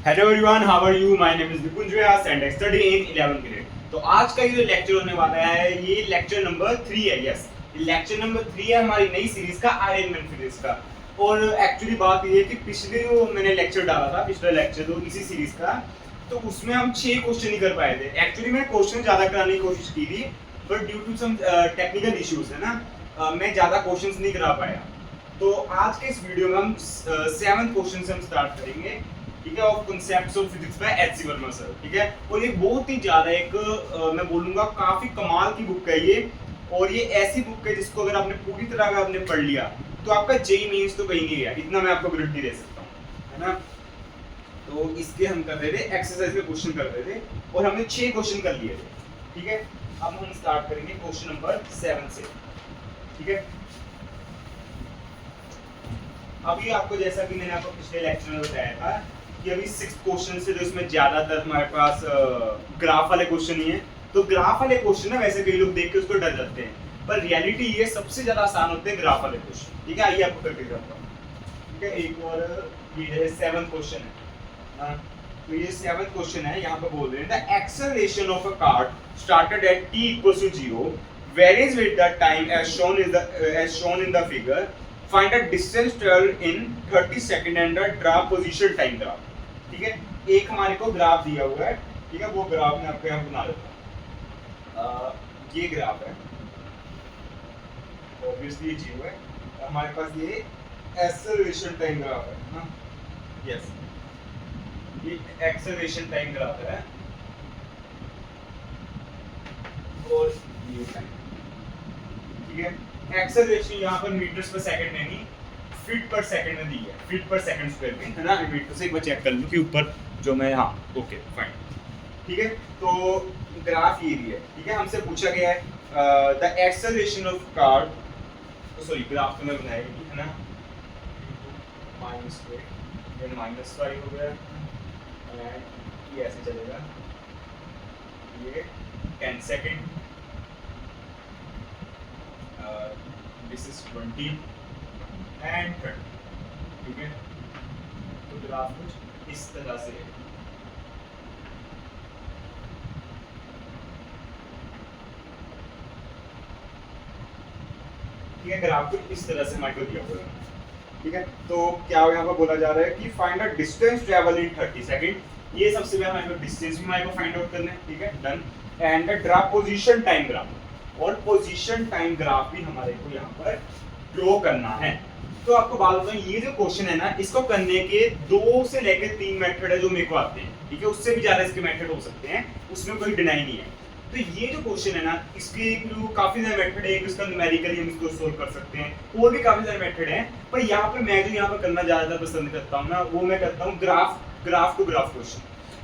Hello everyone, how are you? My name is Nikunj Vyas and I study in 11th grade. तो आज का ये जो लेक्चर होने वाला है ये लेक्चर नंबर 3 है। यस, लेक्चर नंबर 3 है हमारी नई सीरीज का, अरेंजमेंट सीरीज का। और एक्चुअली बात ये है कि पिछले जो मैंने लेक्चर डाला था, पिछला लेक्चर तो इसी सीरीज का, तो उसमें हम 6 क्वेश्चन ही कर पाए थे। एक्चुअली मैंने क्वेश्चन ज्यादा कराने की कोशिश की थी, but due to some technical issues है ना, मैं ज्यादा क्वेश्चंस नहीं करा पाया। तो आज के इस वीडियो में हम 7th क्वेश्चन से हम स्टार्ट करेंगे, ठीक है, of concepts of physics by H C Verma sir, ठीक है। और ये बहुत ही ज्यादा एक मैं बोलूंगा काफी कमाल की बुक है ये। और ये ऐसी बुक है जिसको अगर आपने पूरी तरह आपने पढ़ लिया तो आपका जेई मींस तो कहीं नहीं गया, इतना मैं आपको गारंटी दे सकता हूँ, है ना। तो इसके हम कर रहे थे एक्सरसाइज के क्वेश्चन कर रहे थे और हमने 6 क्वेश्चन कर लिए थे, ठीक है। अब हम स्टार्ट करेंगे क्वेश्चन नंबर 7 से, ठीक है। अभी आपको जैसा कि मैंने आपको पिछले लेक्चर में बताया था कि अभी 6 क्वेश्चन से जो इसमें ज्यादातर हमारे पास ग्राफ वाले क्वेश्चन ही है। तो ग्राफ वाले क्वेश्चन ना वैसे कई लोग देख के उसको डर जाते हैं, पर रियलिटी ये सबसे ज्यादा आसान होते हैं ग्राफ वाले क्वेश्चन, ठीक है। आइए आपको करके दिखाता हूँ, ठीक है। एक और ये 7th क्वेश्चन है। तो ये 7th क्वेश्चन है, यहाँ पे बोल रहे हैं the acceleration of a car started at t equals to 0 varies with the time as shown in the figure. Find a distance traveled in 30 second and the draw position time graph, ठीक है। एक हमारे को graph दिया हुआ है, ठीक है, वो ग्राफ मैं आपको यहाँ बना देता हूँ। ये ग्राफ है, ऑब्वियसली ये जीरो है। हमारे पास ये एक्सेलरेशन टाइम ग्राफ है ना, यस, ये एक्सेलरेशन टाइम ग्राफ है और ये टाइम, ठीक है। एक्सेलरेशन यहाँ पर मीटर्स पर सेकंड में नहीं, फीट पर सेकंड में दी है, फीट पर सेकंड स्क्वायर में, है ना। मीटर से एक बार चेक कर लूं कि ऊपर जो मैं, हाँ ओके फाइन, ठीक है। तो ग्राफ ये भी है, ठीक है। हमसे पूछा गया है the acceleration of car, sorry graph तो मैं बनाया नहीं, है ना, -5 हो गया एंड ये ऐसे चलेगा, ये 10 सेकंड, this is 20 and 30, ठीक है। तो ग्राफ कुछ इस तरह से है, ठीक है। ग्राफ कुछ इस तरह से हमारे को दिया हुआ है, ठीक है। तो क्या यहाँ पर बोला जा रहा है कि find a distance travel in 30 second. ये सबसे पहले हमारे को डिस्टेंस भी हमारे को फाइंड आउट करना है, ठीक है, done. And draw position time graph, और पोजीशन टाइम ग्राफ भी हमारे को यहाँ पर ड्रॉ करना है। तो आपको बात बताऊं, ये जो क्वेश्चन है ना, इसको करने के 2 से लेकर 3 मेथड है जो मेरे को आते हैं, ठीक है। उससे भी ज्यादा इसके मेथड हो सकते हैं, उसमें कोई डिनाई नहीं है। तो ये जो क्वेश्चन है ना, इसके काफी सारे मेथड है। एक इसका न्यूमेरिकली हम इसको सोल्व कर सकते हैं, और भी काफी सारे मेथड हैं। पर यहाँ पर मैं जो यहाँ पर करना ज्यादा पसंद करता हूँ ना, वो मैं करता हूँ graph to graph question,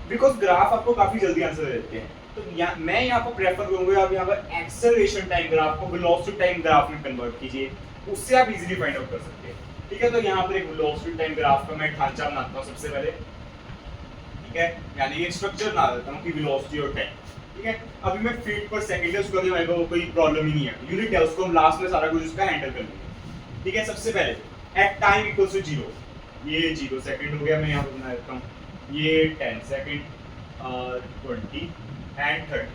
because graph आपको काफी जल्दी आंसर देते हैं। तो मैं यहाँ पर प्रेफर करूंगा आप यहाँ पर एक्सेलरेशन टाइम ग्राफ को वेलोसिटी टाइम ग्राफ में कन्वर्ट कीजिए, उससे आप इजीली फाइंड आउट कर सकते हैं, ठीक है। तो यहाँ पर एक वेलोसिटी टाइम ग्राफ का मैं ढांचा बनाता हूँ सबसे पहले, ठीक है, यानी ये स्ट्रक्चर बना देता हूँ कि वेलोसिटी और टाइम, ठीक है। अभी मैं फीट पर सेकंड है, उसको मेरे को कोई प्रॉब्लम ही नहीं है, यूनिट है, उसको हम लास्ट में सारा कुछ उसका हैंडल कर लेंगे, ठीक है। सबसे पहले एट टाइम इक्वल्स टू 0, ये 0 सेकंड हो गया, मैं यहाँ पर बना देता हूँ, ये 10 सेकंड, 20 एंड 30,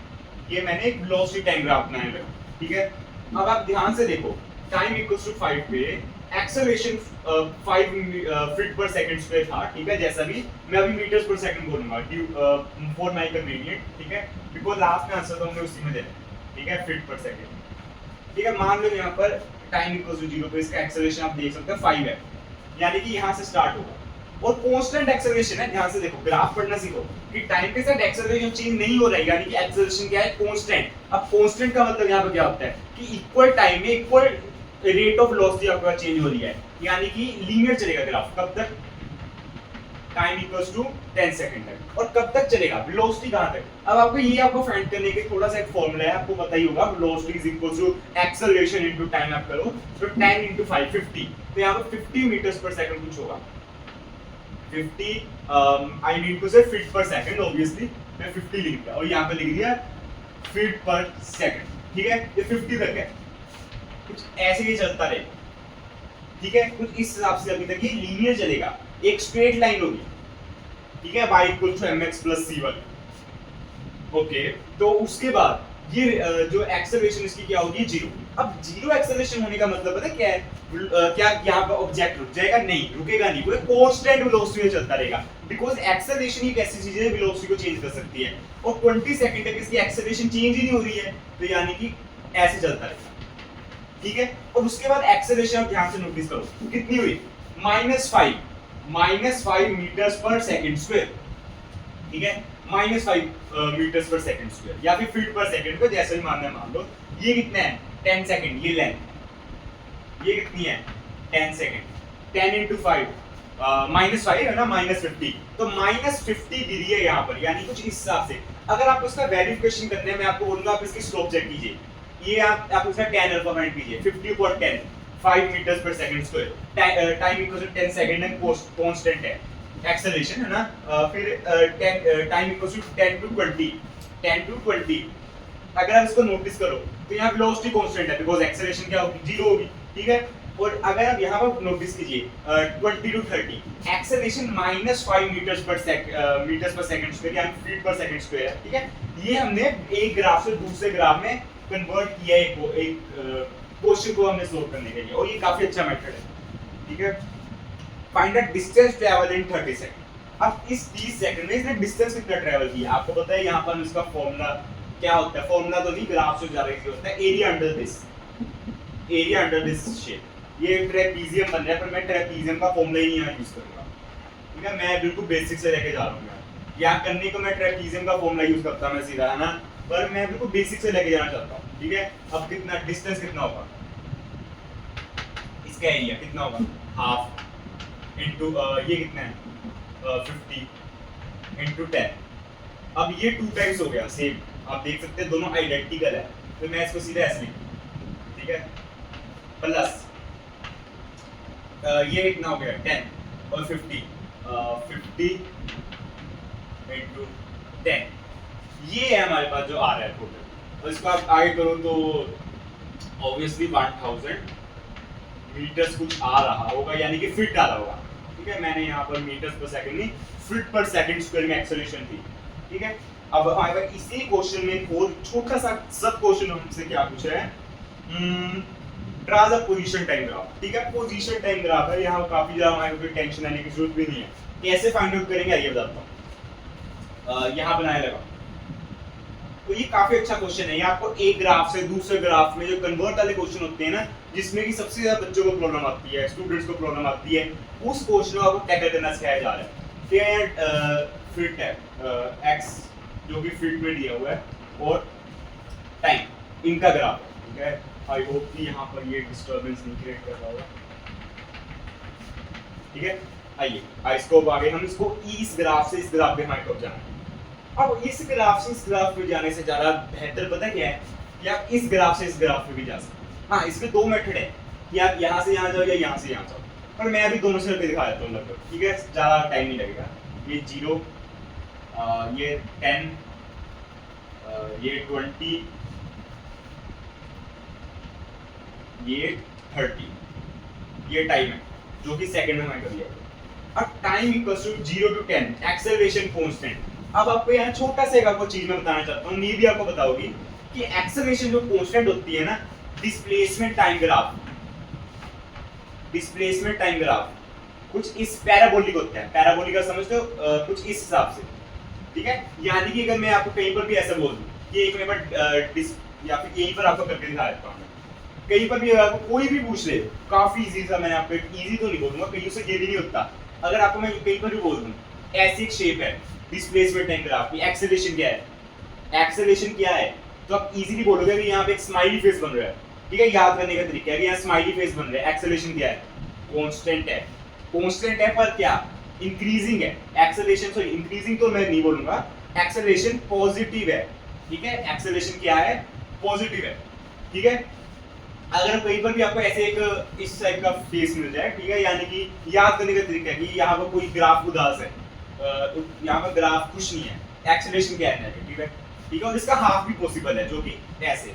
ये मैंने एक वेलोसिटी टाइम ग्राफ बनाया है, ठीक है। अब आप ध्यान से देखो, टाइम इक्वल्स टू 5 पे एक्सेलरेशन 5 फीट पर सेकंड स्क्वायर था, ठीक है। जैसा भी मैं अभी मीटर्स पर सेकंड बोलूंगा फॉर माय कन्वीनियंट, ठीक है, बिकॉज़ लास्ट में आंसर तो हमने उसी में देना, ठीक है, फीट पर सेकंड, ठीक है। मान लो यहाँ पर टाइम इक्वल्स टू 0 पे इसका एक्सेलरेशन आप देख सकते हैं 5 है, यानी कि यहाँ से स्टार्ट होगा और कांस्टेंट एक्सेलरेशन है। ध्यान से देखो, ग्राफ पढ़ना सीखो कि टाइम के साथ एक्सेलरेशन चेंज नहीं हो रहा है, यानी कि एक्सेलरेशन क्या है, कांस्टेंट। अब कांस्टेंट का मतलब यहाँ पे क्या होता है कि इक्वल टाइम में इक्वल रेट ऑफ वेलोसिटी आपका चेंज हो रही है, यानी कि लीनियर चलेगा ग्राफ। कब तक? टाइम इक्वल्स टू 10 सेकंड तक। और कब तक चलेगा? वेलोसिटी कहां तक? अब आपको ये आपको फाइंड करने के थोड़ा सा एक फार्मूला है, आपको पता ही होगा, velocity is equals to acceleration into time. आप करो तो 10 इनटू 5 50, तो यहां पर 50 मीटर्स पर सेकंड कुछ होगा, 50 आई नीड टू से फीट पर सेकंड, ऑब्वियसली मैं 50 लिख दिया और यहाँ पे लिख दिया फीट पर सेकंड, ठीक है। ये 50 तक है, कुछ ऐसे ही चलता रहेगा, ठीक है। कुछ इस हिसाब से अभी तक ये लीनियर चलेगा, एक स्ट्रेट लाइन होगी, ठीक है, y equal to mx plus c1। Okay, तो उसके बाद ये जो एक्सेलरेशन इसकी क्या होगी, जीरो। अब जीरो एक्सेलरेशन होने का मतलब पता है क्या है? क्या यहाँ पर ऑब्जेक्ट रुक जाएगा? नहीं, रुकेगा नहीं, वो कांस्टेंट वेलोसिटी में चलता रहेगा, बिकॉज़ एक्सेलरेशन एक ऐसी चीज है वेलोसिटी को चेंज कर सकती है, और 20 सेकंड तक इसकी एक्सेलरेशन चेंज ही नहीं हो रही है, तो यानी कि ऐसे चलता रहेगा। ठीक है, और उसके बाद एक्सेलरेशन आप ध्यान से नोटिस करो कितनी हुई, -5 मीटर्स पर सेकंड स्क्वायर। ठीक है, -5 मीटर्स पर सेकंड स्क्वायर या फिर फीट पर सेकंड को जैसे भी मानना है मान लो। ये कितना है, 10 सेकंड, ये लेंथ ये कितनी है, 10 सेकंड, 10 into 5 -5 है ना, -50, तो -50 दी है यहाँ पर, यानी कुछ इस हिसाब से। अगर आपको इसका वेरिफिकेशन करना है, मैं आपको बोलूंगा आप इसकी स्लोप चेक कीजिए, ये आप उसका tan अल्फा फाइंड कीजिए, 50/10 5 metres per second square, time equal to 10 second है, कांस्टेंट है, एक्सेलरेशन है ना, फिर टाइम इक्वल टू 10 to 20। अगर आप इसको नोटिस करो तो यहाँ वेलोसिटी कांस्टेंट है, बिकॉज़ एक्सेलरेशन क्या होगी, जीरो होगी। ठीक है, और अगर आप यहाँ पर नोटिस कीजिए 20 to 30, acceleration -5 metres per second square यानी फीट पर सेकंड स्क्वायर है। ठीक है, ये हमने एक ग्राफ से दूसरे ग्राफ में कन्वर्ट किया है, एक क्वेश्चन को हमने सोल्व करने के लिए, और ये काफी अच्छा मेथड है। ठीक है, find the distance travel in 30 second. अब इस 30 सेकंड में इसने डिस्टेंस कितना ट्रैवल किया, आपको पता है यहाँ पर इसका फॉर्मूला क्या होता है, फॉर्मूला तो नहीं, ग्राफ से ज्यादा इजी होता है, एरिया अंडर दिस शेप। ये ट्रेपीजियम बन रहा है, पर मैं ट्रेपीजियम का फॉर्मूला ही यहाँ यूज करूंगा। ठीक है, मैं बिल्कुल बेसिक से लेके जा रहा हूँ, यहाँ करने को मैं ट्रेपीजियम का फॉर्मूला यूज करता हूँ मैं सीधा, है ना, पर मैं बिल्कुल बेसिक से लेके जाना चाहता हूँ। ठीक है, अब कितना डिस्टेंस कितना होगा, इसका एरिया कितना होगा, हाफ इनटू ये कितना है 50 इनटू 10। अब ये 2 टाइम्स हो गया, सेम आप देख सकते हैं दोनों आइडेंटिकल है, तो मैं इसको सीधा ऐसे लिखूं। ठीक है, प्लस ये कितना हो गया 10 और 50 इनटू 10, ये है हमारे पास जो आ रहा है टोटल। और इसको आप आगे करो तो ऑब्वियसली 1000 मीटर्स कुछ आ रहा होगा, यानी कि फिट आ रहा होगा। ठीक है, मैंने यहाँ पर मीटर्स पर सेकंड नहीं, फीट पर सेकंड स्क्वायर में एक्सेलरेशन थी। ठीक है, अब हमारे पास इसी क्वेश्चन में एक और छोटा सा सब क्वेश्चन हमसे क्या पूछा है, draw the position time graph. ठीक है, पोजीशन टाइम ग्राफ है, यहाँ काफी ज्यादा हमारे को टेंशन लेने की जरूरत भी नहीं है। कैसे फाइंड आउट करेंगे आइए बताता हूँ, यहाँ बनाया लगा। तो ये काफी अच्छा क्वेश्चन है, ये आपको एक ग्राफ से दूसरे ग्राफ में जो कन्वर्ट वाले क्वेश्चन होते हैं ना, जिसमें कि सबसे ज्यादा बच्चों को प्रॉब्लम आती है, स्टूडेंट्स को प्रॉब्लम आती है, उस क्वेश्चन को आपको टैकल करना सिखाया जा रहा है। ठीक है, फिट है एक्स जो कि फीट में दिया हुआ है, और टाइम इनका ग्राफ है। ठीक है, आई होप कि यहाँ पर ये डिस्टर्बेंस नहीं क्रिएट कर रहा होगा। ठीक है, आइए इसको आगे हम इसको इस ग्राफ से इस ग्राफ पे हमारे कब जाना है। अब इस ग्राफ से इस ग्राफ पे जाने से ज्यादा बेहतर पता क्या है कि आप इस ग्राफ से इस ग्राफ पे भी जा सकते हैं। हाँ, इसके दो मेथड है कि आप यहाँ से यहाँ जाओ या यहाँ से यहाँ जाओ, पर मैं अभी दोनों से करके दिखा देता हूँ लगभग। ठीक है, ज्यादा टाइम नहीं लगेगा। ये 0, ये 10, ये 20, ये 30, ये टाइम है जो कि सेकंड में मैं कर लिया। अब time equals to 0 to 10, acceleration constant. अब आपको यहाँ छोटा सा एक आपको चीज मैं बताना चाहता हूँ, ये भी आपको बताओगी कि एक्सेलरेशन जो कांस्टेंट होती है ना, डिस्प्लेसमेंट टाइम ग्राफ कुछ इस पैराबोलिक होता है। पैराबोलिक का समझते हो, कुछ इस हिसाब से। ठीक है, यानी कि अगर मैं आपको कहीं पर भी ऐसा बोल दूं कि एक मेरे पर या फिर यहीं पर आपको करके दिखा देता हूँ, कहीं पर भी आपको कोई भी पूछ ले, काफी इजी सा, मैंने आपको इजी तो नहीं बोलूंगा, कहीं से ये भी नहीं होता। अगर आपको मैं कहीं पर भी बोल दूं ऐसी एक शेप है डिस्प्लेसमेंट टाइम ग्राफ की, एक्सेलरेशन क्या है, तो आप इजीली बोलोगे कि यहाँ पे एक स्माइली फेस बन रहा है। ठीक है, याद करने का तरीका है कि यहाँ स्माइली फेस बन रहा है। एक्सेलरेशन क्या है, कांस्टेंट है, पर क्या इंक्रीजिंग है। एक्सेलरेशन सॉरी इंक्रीजिंग तो मैं नहीं बोलूंगा, एक्सेलरेशन पॉजिटिव है। ठीक है, एक्सेलरेशन क्या है, पॉजिटिव है। ठीक है, अगर कहीं पर भी आपको ऐसे एक इस टाइप का फेस मिल जाए, ठीक है, यानी कि याद करने का तरीका है कि यहाँ पर कोई ग्राफ उदास है, यहाँ पर ग्राफ कुछ नहीं है, एक्सेलरेशन क्या है, ठीक है, ठीक है, और इसका हाफ भी पॉसिबल है जो कि ऐसे।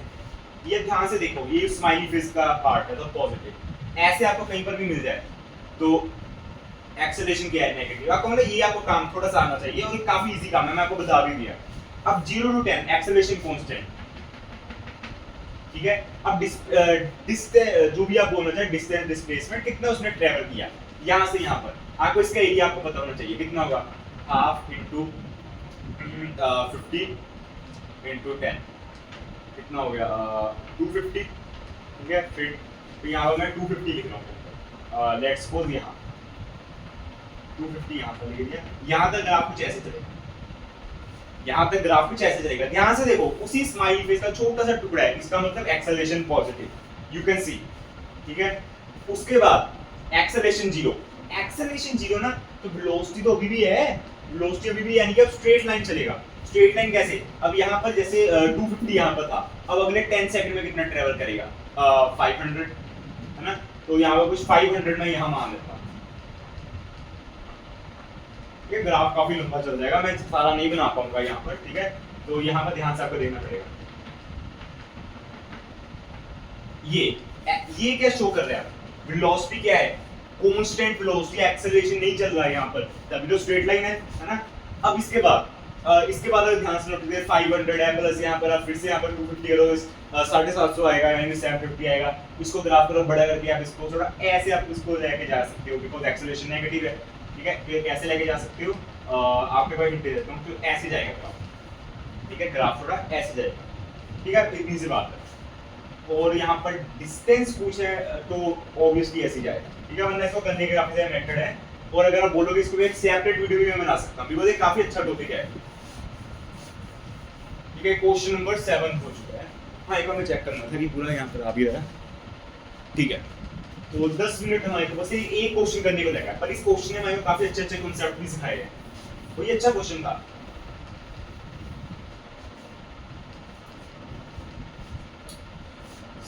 ये ध्यान से देखो, ये स्माइली फेस का पार्ट है तो पॉजिटिव। ऐसे आपको कहीं पर भी मिल जाए तो एक्सेलरेशन क्या है नेगेटिव। आपको मतलब ये आपको काम थोड़ा सा आना चाहिए और ये काफी इजी काम है, मैं आपको बता भी दिया। अब 0 to 10 एक्सेलरेशन कांस्टेंट, ठीक है। अब जो भी आप बोलना चाहे डिस्टेंस डिस्प्लेसमेंट कितना उसने ट्रेवल किया यहां से यहां पर, आपको इसका एरिया आपको पता होना चाहिए कितना होगा, हाफ इनटू 50 इनटू 10 कितना हो गया 250, ठीक है। फिर यहाँ पर मैं 250 लिख रहा हूँ, लेट्स सपोज यहाँ 250 यहाँ पर ले लिया। यहाँ तक ग्राफ कुछ ऐसे चलेगा, यहाँ तक ग्राफ कुछ ऐसे चलेगा। ध्यान से देखो उसी स्माइली फेस का छोटा सा टुकड़ा है, इसका मतलब acceleration positive, you can see, ठीक है। उसके बाद एक्सेलरेशन जीरो ना, तो वेलोसिटी तो अभी भी है, वेलोसिटी अभी भी, यानी कि अब स्ट्रेट लाइन चलेगा। स्ट्रेट लाइन कैसे, अब यहाँ पर जैसे 250 यहाँ पर था, अब अगले 10 सेकंड में कितना ट्रेवल करेगा 500, है ना। तो यहाँ पर कुछ 500 में यहाँ मान लेता हूँ। ये ग्राफ काफी लंबा चल जाएगा, मैं सारा नहीं बना पाऊंगा यहाँ पर, ठीक है। तो यहाँ पर ध्यान से आपको देखना पड़ेगा। ये क्या शो कर रहा है, वेलोसिटी क्या है, कांस्टेंट वेलोसिटी, एक्सेलरेशन नहीं चल रहा है यहाँ पर, तभी तो स्ट्रेट लाइन है ना। अब इसके बाद अगर ध्यान से नोट करिए 500 है प्लस यहाँ पर आप फिर से यहाँ पर 250 करो, 750 आएगा यानी 750 आएगा। इसको ग्राफ करो बड़ा करके, आप इसको थोड़ा ऐसे आप इसको लेके जा सकते हो, बिकॉज एक्सेलरेशन नेगेटिव है, ठीक है। ये कैसे लेके जा सकते हो, आपके पास हिंट दे देता हूँ, तो ऐसे जाएगा ग्राफ, ठीक है। ग्राफ थोड़ा ऐसे जाएगा, ठीक है, इतनी सी बात है। और यहाँ पर डिस्टेंस पूछे तो ऑब्वियसली ऐसे जाएगा, ठीक है। वरना इसको करने के काफी सारे मेथड है, और अगर आप बोलोगे इसको एक सेपरेट वीडियो भी मैं बना सकता हूँ, बिकॉज ये काफी अच्छा टॉपिक है, ठीक है। क्वेश्चन नंबर 7 हो चुका है। हाँ एक बार मैं चेक करना था कि पूरा यहाँ पर आ भी रहा है, ठीक है। तो 10 मिनट हमारे को बस एक क्वेश्चन करने को लगा, पर इस क्वेश्चन ने हमें काफी अच्छे अच्छे कांसेप्ट भी सिखाए हैं, तो ये अच्छा क्वेश्चन था।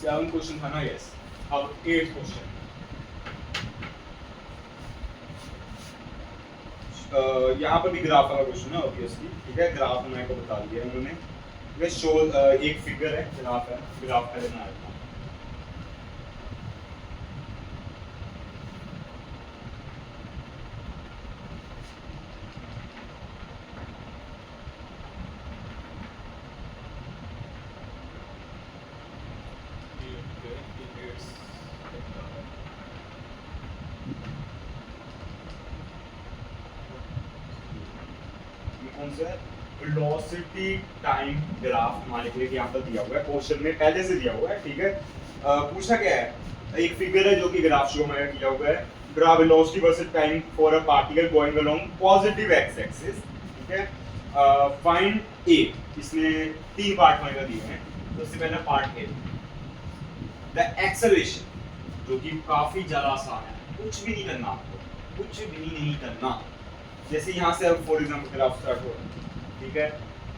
सेवन क्वेश्चन था ना, यस। अब 8th क्वेश्चन, यहाँ पर भी ग्राफ वाला क्वेश्चन है ऑब्वियसली, ठीक है। ग्राफ हमें को बता दिया उन्होंने, शो एक फिगर है, ग्राफ है, ग्राफ पहले बना लेता हूँ। कौन सा है, वेलोसिटी टाइम ग्राफ हमारे लिए यहाँ पर दिया हुआ है, क्वेश्चन में पहले से दिया हुआ है, ठीक है। पूछा क्या है, एक फिगर है जो कि ग्राफ शो में किया हुआ है, draw velocity versus time for a particle going along positive x axis, ठीक है। फाइंड ए, इसमें 3 पार्ट हमारे दिए हैं। सबसे पहला पार्ट ए, द एक्सेलरेशन, जो कि काफी ज्यादा आसान है, कुछ भी नहीं करना आपको, कुछ भी नहीं करना। जैसे यहाँ से अब फॉर एग्जांपल ग्राफ स्टार्ट हो रहा है, ठीक है,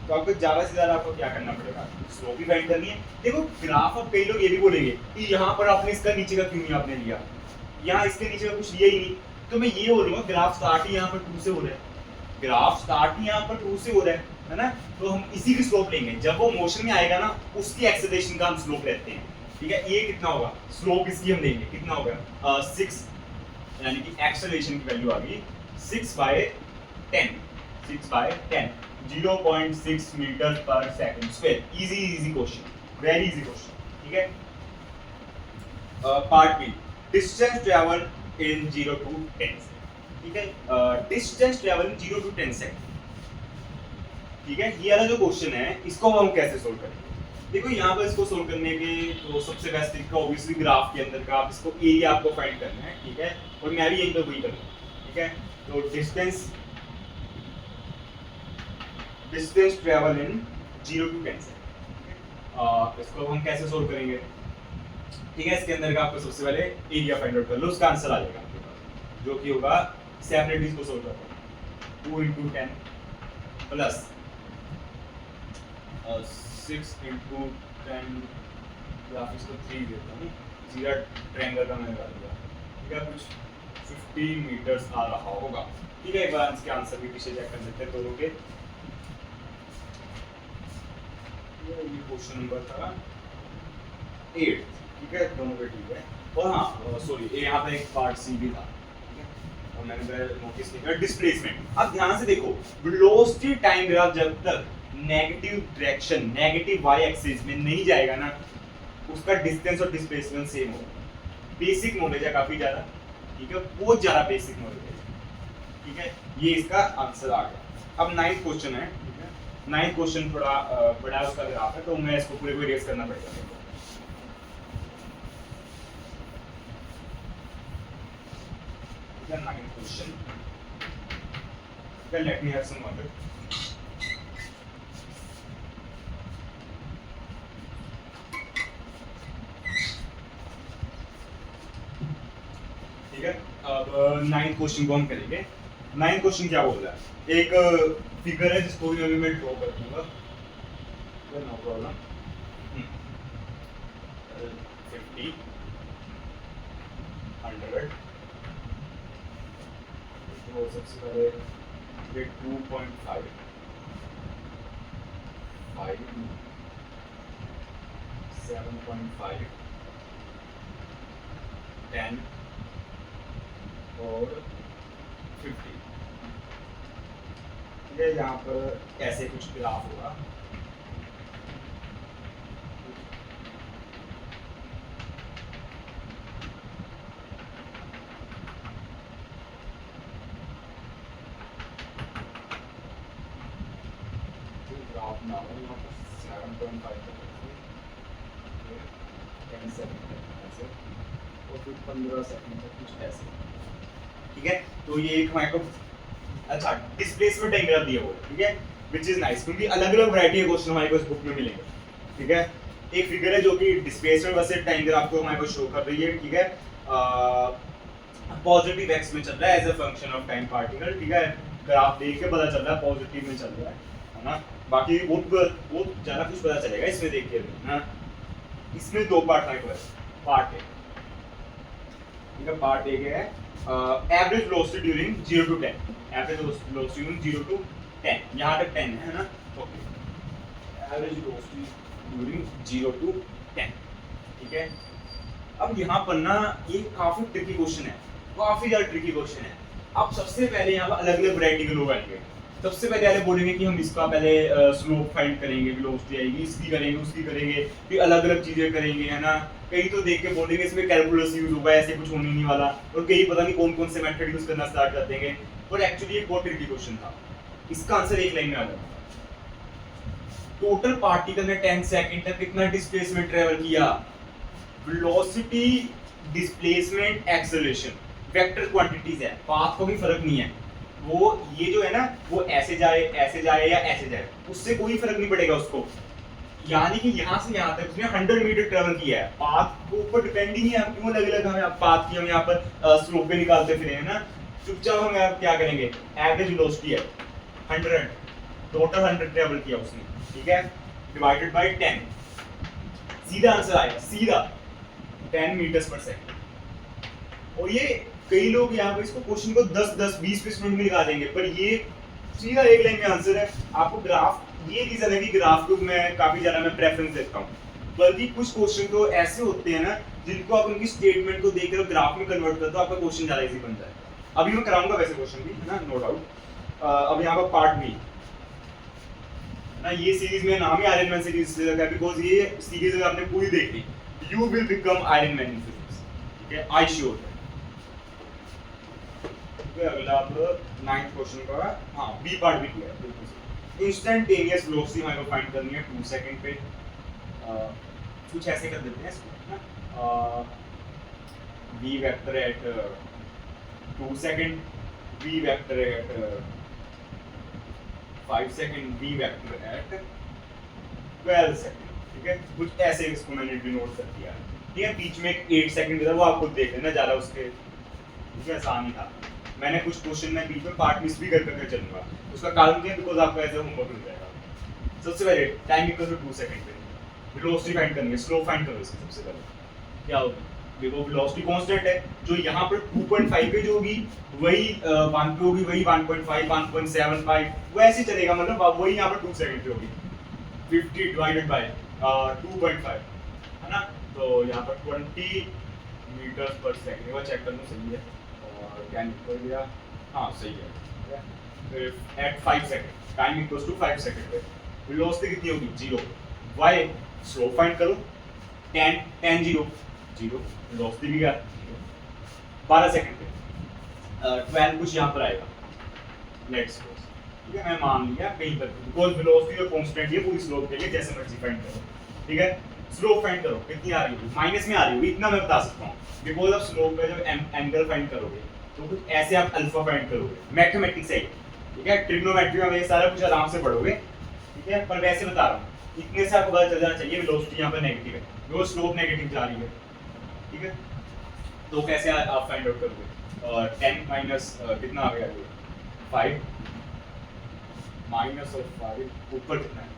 तो आपको ज्यादा से ज्यादा आपको क्या करना पड़ेगा, स्लोप ही फाइंड करनी है। देखो ग्राफ, अब कई लोग ये भी बोलेंगे कि यहाँ पर आपने इसका नीचे का क्यों नहीं आपने लिया, यहाँ इसके नीचे का कुछ लिया ही नहीं। तो मैं ये बोलूंगा ग्राफ स्टार्ट ही यहाँ पर 2 से हो रहा है, ग्राफ स्टार्ट ही यहाँ पर 2 से हो रहा है ना। तो हम इसी की स्लोप लेंगे, जब वो मोशन में आएगा ना उसकी एक्सेलरेशन का हम स्लोप लेते हैं, ठीक है। ये कितना होगा, स्लोप इसकी हम लेंगे, कितना होगा 6, यानी कि एक्सेलरेशन की वैल्यू आ गई 6/10, 6/10, 0.6 metre per second square. Easy question, very easy question, ठीक है। Part B, distance travel in 0 to 10, ठीक है। Distance travel in 0 to 10 second, ठीक है। ये वाला जो क्वेश्चन है इसको हम कैसे सोल्व करेंगे, देखो यहाँ पर इसको सोल्व करने के तो सबसे बेस्ट तरीका ऑब्वियसली ग्राफ के अंदर का आप इसको एरिया आपको फाइंड करना है, ठीक है। और मैं भी यही पे वही करूँगा, ठीक है। तो distance travel in 0 to 10 second, ठीक है। इसको हम कैसे सोल्व करेंगे, ठीक है। इसके अंदर का आपको सबसे पहले एरिया फाइंड आउट कर लो, उसका आंसर आ जाएगा आपके पास, जो कि होगा सेपरेटली इसको सोल्व करना है 2 into 10 प्लस 6 into 10, या फिर इसको 3 देता हूँ, जीरा ट्रायंगल का मैंने डाल दिया, ठीक है। कुछ 50 मीटर्स आ रहा होगा, ठीक है। एक बार इसके आंसर भी पीछे चेक कर सकते हैं दोनों के। ये क्वेश्चन नंबर था 8, ठीक है, दोनों पे ठीक है। और हाँ सॉरी, ये यहाँ पे एक पार्ट सी भी था, ठीक है। और मैंने पहले नोटिस नहीं किया डिस्प्लेसमेंट। अब ध्यान से देखो, वेलोसिटी टाइम ग्राफ जब तक negative direction negative Y axis में नहीं जाएगा ना, उसका डिस्टेंस और डिस्प्लेसमेंट सेम होगा। बेसिक नॉलेज है काफी ज्यादा, ठीक है, बहुत ज्यादा बेसिक नॉलेज है, ठीक है। ये इसका आंसर आ गया। अब 9th क्वेश्चन है, ठीक है। 9th क्वेश्चन थोड़ा बड़ा उसका ग्राफ है, तो मैं इसको पूरे को इरेज करना पड़ेगा मेरे को। ठीक है, 9th question, let me have some water. ठीक है, अब 9th क्वेश्चन को हम करेंगे। 9th क्वेश्चन क्या बोल रहा है, एक फिगर है जिसको भी अभी मैं ड्रॉ कर दूंगा, नो प्रॉब्लम। 50 100 तो सबसे पहले ये 2.5 5 7.5 10 और 50। ठीक है, यहाँ पर ऐसे कुछ ग्राफ होगा। ग्राफ ना हो, यहाँ पर 7.5 10 सेकंड ऐसे और फिर 15 सेकंड तक कुछ ऐसे। ठीक है, तो ये एक हमारे को अच्छा डिस्प्लेसमेंट टाइम ग्राफ दिया हुआ है, ठीक है, विच इज नाइस, क्योंकि अलग अलग वैरायटी के क्वेश्चन हमारे को इस बुक में मिलेंगे। ठीक है, एक फिगर है जो कि डिस्प्लेसमेंट वर्सेस टाइम ग्राफ को हमारे को शो कर रही है। ठीक है, पॉजिटिव एक्स में चल रहा है as a function of time particle. ठीक है, ग्राफ देख के पता चल रहा है पॉजिटिव में चल रहा है ना। बाकी वो ज्यादा कुछ पता चलेगा इसमें देख के ना। इसमें दो पार्ट है, पार्ट ए, ठीक है, पार्ट ए है average velocity during 0 to 10, average velocity during 0 to 10, यहाँ तक 10 है ना। Okay, average velocity during 0 to 10। ठीक है, अब यहाँ पर ना ये काफी ट्रिकी क्वेश्चन है, काफी ज्यादा ट्रिकी क्वेश्चन है। अब सबसे पहले यहाँ पर अलग अलग वैरायटी के लोग आएंगे। सबसे पहले बोलेंगे कि हम इसका पहले स्लोप फाइंड करेंगे, वेलोसिटी आएगी, इसकी करेंगे, उसकी करेंगे, फिर अलग अलग चीजें करेंगे, है ना। कई तो देख के बोलेंगे इसमें कैलकुलस यूज होगा, ऐसे कुछ होने नहीं वाला, और कई पता नहीं कौन कौन से मेथड यूज करना स्टार्ट कर देंगे। बट एक्चुअली ये बहुत ट्रिकी क्वेश्चन था। इसका आंसर एक लाइन में आ जाता है, टोटल पार्टिकल ने 10 सेकंड तक कितना डिस्प्लेसमेंट ट्रेवल किया। Velocity, displacement, acceleration vector quantities है, पाथ को भी फर्क नहीं है। वो ये जो है ना, वो ऐसे जाए या ऐसे जाए, उससे कोई फर्क नहीं पड़ेगा उसको। यानी कि यहाँ से यहाँ तक उसने 100 मीटर ट्रेवल किया है, पाथ के ऊपर डिपेंड ही नहीं है। क्यों अलग अलग हमें पाथ की हम यहाँ पर स्लोप पे निकालते फिरे हैं ना। चुपचाप हम यहाँ क्या करेंगे, एवरेज वेलोसिटी है 100, टोटल 100 ट्रेवल किया उसने। ठीक है, डिवाइडेड बाय 10, सीधा आंसर आएगा, सीधा 10 मीटर्स पर सेकंड। और ये कई लोग यहाँ पे इसको क्वेश्चन को 10 20 मिनट में निकाल देंगे, पर ये सीधा एक लाइन में आंसर है। आपको ग्राफ, ये रीजन है कि ग्राफ को मैं काफी ज्यादा मैं प्रेफरेंस देता हूँ। बल्कि कुछ क्वेश्चन तो ऐसे होते हैं ना, जिनको आप उनकी स्टेटमेंट को देखकर ग्राफ में कन्वर्ट कर दो, आपका क्वेश्चन ज्यादा इजी बन जाएगा। अभी मैं कराऊंगा वैसे क्वेश्चन भी, है ना, नो डाउट। अब यहाँ पर पार्ट बी ना, ये सीरीज में नाम ही आयरन मैन सीरीज से लगा, बिकॉज ये सीरीज अगर आपने पूरी देख ली, you will become Iron Man in physics. ठीक है, आई श्योर। अगला आप 9th क्वेश्चन का, हाँ, बी पार्ट भी किया है। इंस्टेंटेनियस वेलोसिटी हमें फाइंड करनी है 2 सेकंड पे। कुछ ऐसे कर देते हैं इसको ना, v vector eight 2 second, v vector eight 5 second, v vector eight 12 second. ठीक है, कुछ ऐसे इसको मैंने डिनोट कर दिया। ठीक है, बीच में एक 8 सेकंड था, वो आप खुद देख लेना, ज्यादा उसके ठीक है आसान ही था। मैंने कुछ क्वेश्चन में बीच में पार्ट मिस भी करके चलूंगा, उसका कारण क्या है, बिकॉज़ आपका ऐसा होमवर्क मिल जाएगा। सबसे पहले टाइम इक्वल टू 2 सेकंड पे वेलोसिटी फाइंड करनी है, स्लो फाइंड करो इसको। सबसे पहले क्या होगा, देखो वेलोसिटी कांस्टेंट है, जो यहाँ पर 2.5 पे जो होगी वही 1 पे होगी, वही 1.5 1.75 वैसे चलेगा, मतलब वही यहाँ पर 2 सेकंड पे होगी। 50 डिवाइडेड बाय 2.5 है ना, तो यहाँ पर 20 मीटर्स पर सेकंड। एक बार चेक कर लो सही है, और क्या निकल गया हाँ सही है। At 5 second time equals to 5 second पे वेलोसिटी कितनी होगी 0। वाई स्लोप फाइंड करो 10 10 0 0 वेलोसिटी भी क्या 12 सेकंड पे 12 कुछ यहाँ पर आएगा लेट्स सपोज ठीक है मैं मान लिया कहीं पर बिकॉज वेलोसिटी तो कांस्टेंट है पूरी स्लोप के लिए जैसे मर्जी फाइंड करो ठीक है। स्लोप फाइंड करो कितनी आ रही होगी माइनस में आ रही होगी इतना मैं बता सकता हूँ बिकॉज आप स्लोप का जब एंगल फाइंड करोगे तो कुछ ऐसे आप अल्फा फाइंड करोगे मैथमेटिक्स है ठीक है ट्रिग्नोमेट्री में ये सारा कुछ आराम से पढ़ोगे ठीक है पर वैसे बता रहा हूँ इतने से आपको पता चल जाना चाहिए वेलोसिटी यहाँ पर नेगेटिव है बिकॉज स्लोप नेगेटिव जा रही है ठीक है। तो कैसे आप फाइंड आउट करोगे और 10 माइनस कितना आ गया ये 5 माइनस ऑफ 5 ऊपर कितना है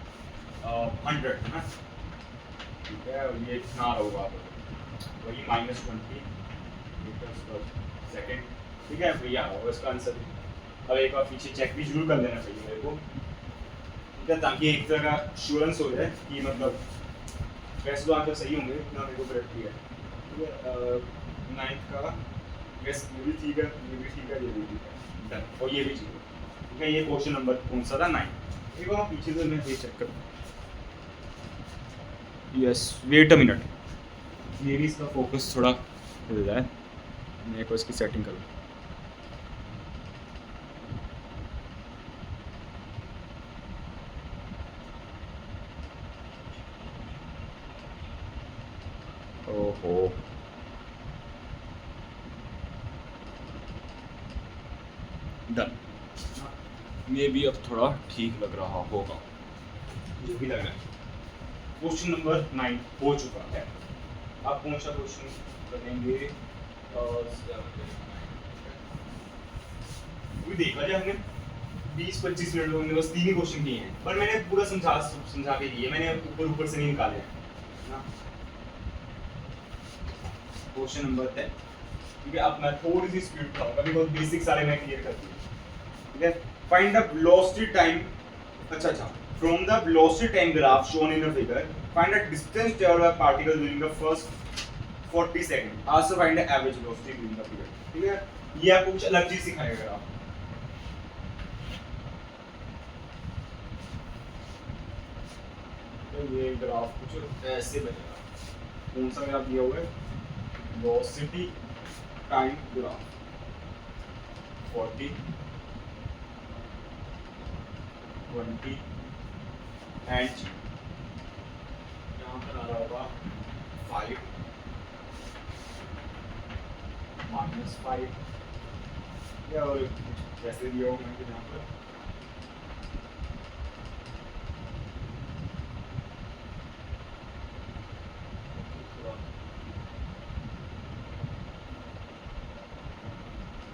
100 है ना ठीक है और ये कितना आ रहा होगा वही -20 मीटर्स पर सेकंड ठीक है भैया होगा इसका आंसर। अब एक बार पीछे चेक भी जरूर कर लेना चाहिए मेरे को ठीक है ताकि एक तरह का एश्योरेंस हो जाए कि मतलब वैसे तो आंसर सही होंगे इतना मेरे को करेक्ट है ठीक है। 9th का यस ये भी ठीक है ये भी ठीक है ये भी ठीक है डन और ये भी ठीक है ठीक है। ये क्वेश्चन नंबर कौन सा था 9 एक बार पीछे से मैं ये चेक करूँ यस वेट अ मिनट ये भी इसका फोकस थोड़ा हो जाए मैं को इसकी सेटिंग करूँ ओहो डन मे भी अब थोड़ा ठीक लग रहा होगा जो भी लग रहा है। क्वेश्चन नंबर 9 हो चुका है अब कौन सा क्वेश्चन करेंगे अभी देखा जाए हमने 20-25 मिनट में हमने बस 3 ही क्वेश्चन किए हैं पर मैंने पूरा समझा के दिए मैंने ऊपर से नहीं निकाले हैं ना। क्वेश्चन नंबर 10 ठीक है अब मैं थोड़ी सी स्पीड बताऊंगा बिकॉज़ बेसिक सारे मैं क्लियर कर दिए ठीक है। फाइंड द वेलोसिटी टाइम अच्छा from the velocity time graph shown in the figure find the distance traveled by particle during the first 40 seconds also find the average velocity during the period ठीक है। ये आपको कुछ अलग चीज सिखाएगा graph तो ये ग्राफ कुछ ऐसे बनेगा कौन सा ग्राफ दिया हुआ है वेलोसिटी टाइम ग्राफ 40 20 एंड यहाँ पर आ रहा होगा 5 -5 या और कैसे दिया होगा मैं यहाँ पर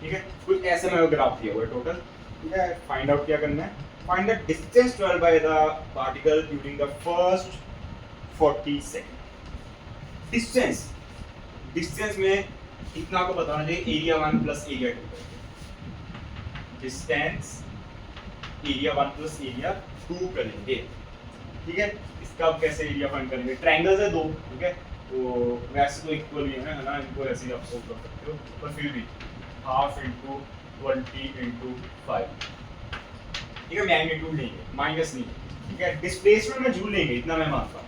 ठीक है कुछ ऐसे में ग्राफ दिया हुआ है टोटल ठीक है। फाइंड आउट क्या करना है find the distance traveled by the particle during the first 40 seconds distance में इतना आपको बताना चाहिए area 1 plus area 2 distance area 1 plus area 2 करेंगे ठीक है। इसका अब कैसे एरिया फाइंड करेंगे ट्रायंगल्स है दो ठीक है तो वैसे तो इक्वल ही है ना इनको ऐसे ही आप सोल्व कर सकते हो पर फिर भी हाफ इंटू 20 इंटू 5 ठीक है मैग्नीट्यूड लेंगे माइनस नहीं ठीक है। डिस्प्लेसमेंट में जूल लेंगे इतना मैं मानता हूँ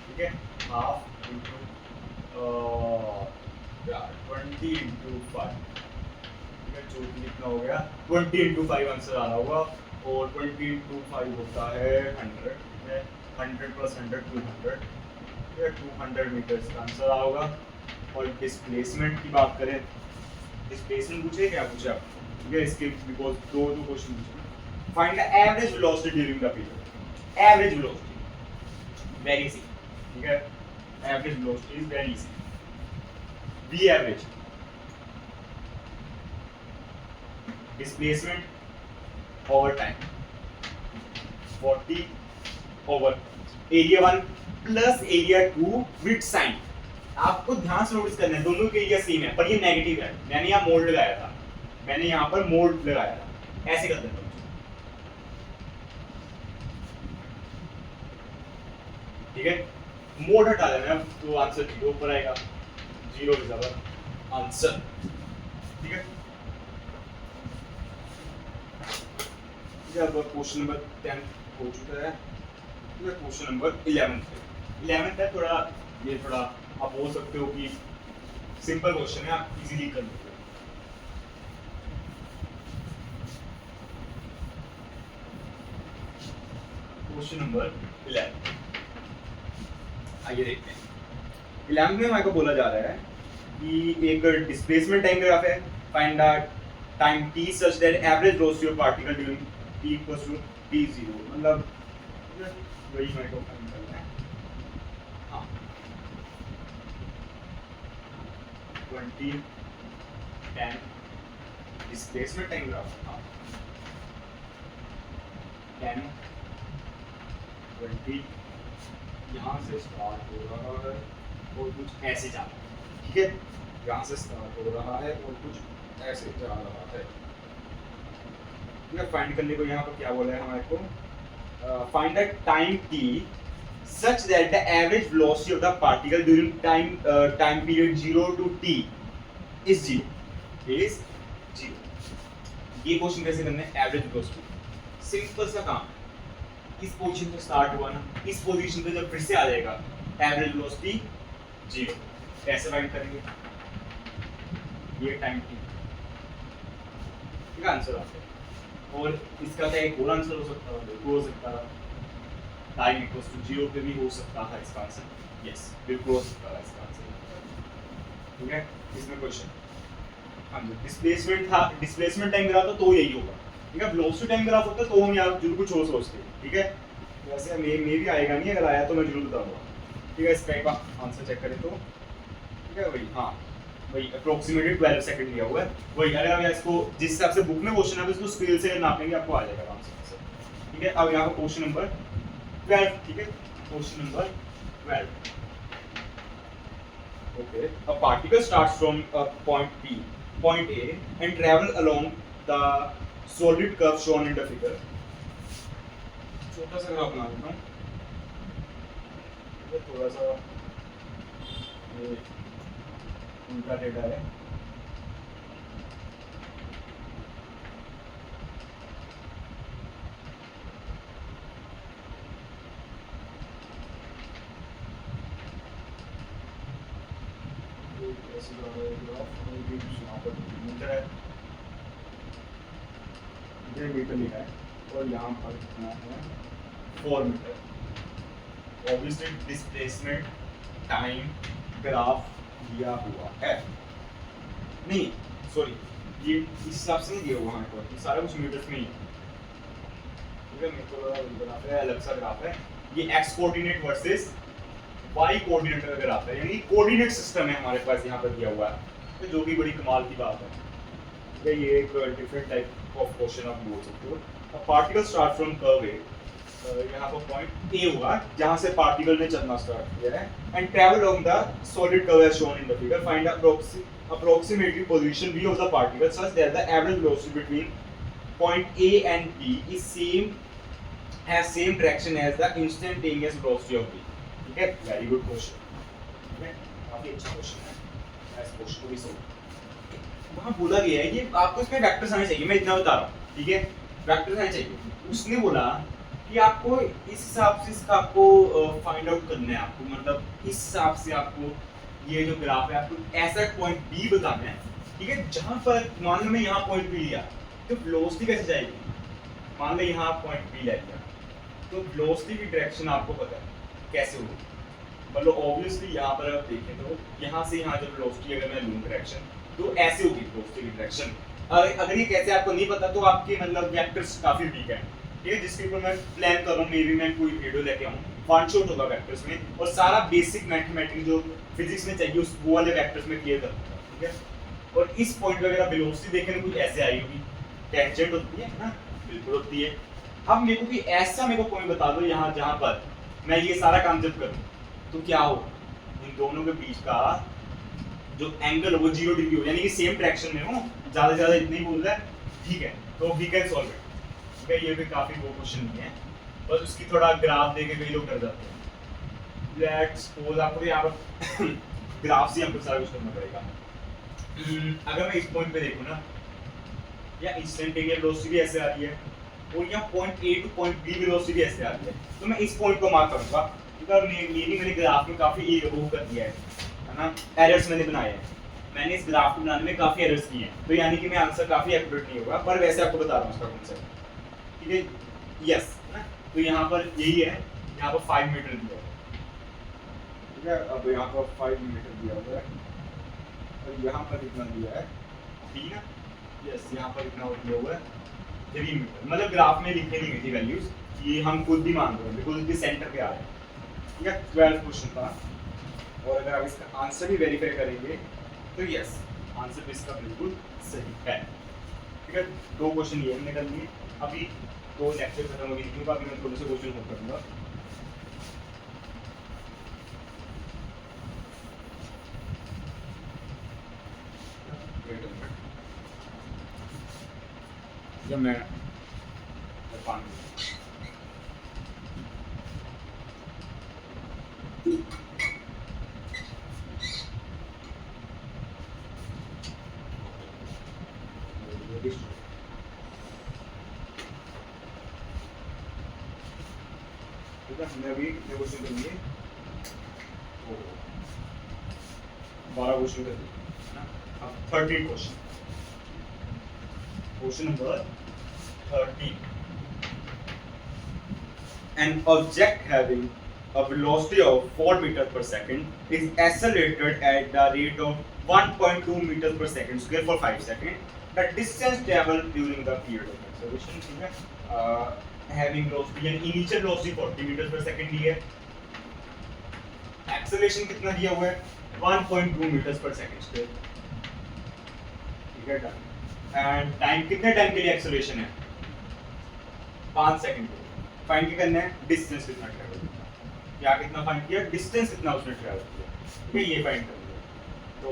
ठीक है हाफ इंटू 20 इंटू 5 ठीक है जो कितना हो गया 20 इंटू 5 आंसर आ रहा होगा और 20 इंटू 5 होता है 100 ठीक है 100 प्लस 100 200 ठीक है 200 मीटर का आंसर आ होगा। और डिस्प्लेसमेंट की बात करें डिस्प्लेसमेंट पूछे क्या पूछा ठीक है इसके बिकॉज दो क्वेश्चन पूछे find the average velocity during the period average velocity very easy ठीक है average velocity is very easy v average displacement over time 40 over area 1 plus area 2 with sign आपको ध्यान से नोटिस करना है दोनों के एरिया सेम है पर ये नेगेटिव है मैंने यहाँ मोड लगाया था मैंने यहाँ पर मोड लगाया था ऐसे कर देता हूँ ठीक है मोड हटा देना तो आंसर 0 पर आएगा 0 इज आवर आंसर ठीक है। जब क्वेश्चन नंबर 10 हो चुका है, ये क्वेश्चन नंबर 11 है। 11 है, थोड़ा ये थोड़ा आप बोल सकते हो कि सिंपल क्वेश्चन है, आप इजीली कर सकते हो। क्वेश्चन नंबर 11 आइए देखते हैं। 11 में हमारे को बोला जा रहा है कि एक डिस्प्लेसमेंट टाइम ग्राफ है, find the time t such that average velocity of particle during t equals to t0, मतलब वही हमारे को फाइंड करना है। हाँ 20 10 डिस्प्लेसमेंट टाइम ग्राफ, हाँ 10 20 यहाँ से स्टार्ट हो रहा है और कुछ ऐसे जा रहा है, ठीक है, यहाँ से स्टार्ट हो रहा है और कुछ ऐसे जा रहा है। फाइंड करने को यहाँ पर क्या बोला है हमारे को, find the time t such that the average velocity of the particle during time period 0 to t is 0 ये क्वेश्चन कैसे करना है, एवरेज वेलोसिटी, सिंपल सा काम, इस पोजीशन से स्टार्ट हुआ ना, इस पोजीशन पे जब फिर से आ जाएगा एवरेज वेलोसिटी 0, कैसे फाइंड करेंगे, ये टाइम t, ठीक है, आंसर आ गया। और इसका क्या एक और आंसर हो सकता है, बिल्कुल हो सकता है, टाइम इक्वल्स टू 0 पे भी हो सकता है इसका आंसर, यस बिल्कुल हो सकता है इसका आंसर, ठीक है। इसमें क्वेश्चन हाँ जी डिस्प्लेसमेंट था, डिस्प्लेसमेंट टाइम ग्राफ तो यही होगा, ठीक है, वेलोसिटी टाइम ग्राफ होता तो हम यहाँ जरूर कुछ और सोचते हैं, ठीक है, वैसे मे भी आएगा नहीं, अगर आया तो मैं जरूर बताऊंगा, ठीक है। इसका एक आंसर चेक करें तो, ठीक है, वही हाँ वही अप्रोक्सीमेटली 12 सेकंड लिया हुआ है, वही अगर आप इसको जिस हिसाब से बुक में क्वेश्चन है इसको स्केल से नापेंगे आपको आ जाएगा आंसर, ठीक है। अब यहाँ पर क्वेश्चन नंबर 12, ठीक है, question number 12, okay, a particle starts from a point A and travel along the solid curve shown in the figure, छोटा सा ग्राफ बना देता हूँ, ये थोड़ा सा ये उनका डेटा है, मीटर लिखा है और यहाँ पर कितना है 4 metre, obviously displacement time graph दिया हुआ है, नहीं सॉरी ये इस हिसाब से नहीं दिया हुआ है, ये सारा कुछ मीटर्स में ही है, ठीक है, मेरे को ग्राफ है अलग सा ग्राफ है, ये x coordinate versus y coordinate का ग्राफ है, यानी कोऑर्डिनेट सिस्टम है हमारे पास यहाँ पर दिया हुआ है, तो जो भी बड़ी कमाल की बात है, ठीक है। ये एक डिफरेंट टाइप ऑफ क्वेश्चन आप बोल सकते हो। A particle start from curve A, यहाँ पर पॉइंट ए हुआ जहाँ से पार्टिकल ने चलना स्टार्ट किया है, and travel on the solid curve as shown in the figure, find approximately position v of the particle such that the average velocity between point A and B is has same direction as the instantaneous velocity of B, ठीक है, very good question, ठीक है, काफी अच्छा question है, इस question को भी सॉल्व वहाँ बोला गया है कि आपको इसमें वेक्टर्स आने चाहिए, मैं इतना बता रहा हूँ, ठीक है, वेक्टर्स आने चाहिए, उसने बोला कि आपको इस हिसाब से इसका आपको फाइंड आउट करना है, आपको मतलब इस हिसाब से आपको ये जो ग्राफ है आपको ऐसा पॉइंट बी बताना है, ठीक है, जहां पर मान लो मैं यहाँ पॉइंट बी लिया तो वेलोसिटी कैसे जाएगी, मान लो यहाँ पॉइंट बी ले लिया तो वेलोसिटी की डायरेक्शन आपको पता है कैसे होगी, मतलब ऑब्वियसली यहाँ पर आप देखें तो यहाँ से यहाँ जो वेलोसिटी अगर मैं लूँ डायरेक्शन तो ऐसे होगी वेलोसिटी की डायरेक्शन, अगर ये कैसे आपको नहीं पता तो आपके मतलब वेक्टर्स काफी वीक है, ठीक है, जिसके ऊपर मैं प्लान कर रहा हूँ, मे बी मैं कोई वीडियो लेके आऊँ, वन शॉट होगा वेक्टर्स में और सारा बेसिक मैथमेटिक्स जो फिजिक्स में चाहिए उस वो वाले वेक्टर्स में क्लियर कर दूंगा, ठीक है। और इस पॉइंट वगैरह वेलोसिटी देखने में कुछ ऐसे आई होगी, टेंजेंट होती है ना, बिल्कुल होती है। अब मेरे को भी ऐसा मेरे को पॉइंट बता दो यहाँ जहाँ पर मैं ये सारा काम जब करूँ तो क्या हो, इन दोनों के बीच का जो एंगल हो वो 0 डिग्री हो, यानी कि सेम डायरेक्शन में हो, ज्यादा से ज्यादा इतना ही बोल रहा है, ठीक है, तो वी कैन सॉल्व इट, ठीक है। ये भी काफी वो क्वेश्चन नहीं है, बस उसकी थोड़ा ग्राफ देके कई लोग डर जाते हैं, लेट्स सपोज आपको यहाँ पर ग्राफ से हमको सारा कुछ करना पड़ेगा। अगर मैं इस पॉइंट पे देखूँ ना, या इंस्टेंटेनियस वेलोसिटी भी ऐसे आ रही है, और यहाँ point A to point B velocity ऐसे आ रही है, तो मैं इस पॉइंट को मार्क करूंगा क्योंकि मैंने ग्राफ में काफी वो कर दिया है ना, एरर्स मैंने बनाए हैं, मैंने इस ग्राफ को बनाने में काफी एरर्स किए हैं, तो यानी कि मैं आंसर काफी एक्यूरेट नहीं होगा, पर वैसे आपको बता रहा हूँ उसका कॉन्सेप्ट, ठीक है। यस ना, तो यहाँ पर यही है, यहाँ पर 5 मीटर दिया है, ठीक है। अब यहाँ पर 5 मीटर दिया हुआ है और यहाँ पर कितना दिया है, डी ना, यस यहाँ पर इतना दिया हुआ है 3 मीटर, मतलब ग्राफ में लिखे नहीं गई थी वैल्यूज, ये हम खुद भी मान रहे हैं बिकॉज इसके सेंटर पे आ रहे हैं, ठीक है। 12 क्वेश्चन था, और अगर आप इसका आंसर भी वेरीफाई करेंगे तो यस आंसर भी इसका बिल्कुल सही है, ठीक है। 2 क्वेश्चन ये हमने कर लिए, अभी 2 लेक्चर खत्म हो गए क्योंकि अभी मैं थोड़े से क्वेश्चन हो करूँगा। जब मैं पानी हमने अभी कितने क्वेश्चन कर लिए, 12 क्वेश्चन कर लिए, अब 13 question, question number 13, an object having a velocity of 4 meters per second is accelerated at the rate of 1.2 meters per second square for 5 seconds. The distance traveled during the period of acceleration, ठीक है, having velocity यानी initial velocity 40 meters per second दी है, acceleration कितना दिया हुआ है 1.2 meters per second square, ठीक है, डन। एंड टाइम कितने टाइम के लिए acceleration है 5 सेकंड, फाइंड क्या करना है, डिस्टेंस कितना ट्रैवल किया, क्या कितना फाइंड किया, डिस्टेंस कितना उसने ट्रैवल किया, ठीक है, ये फाइंड करेंगे। तो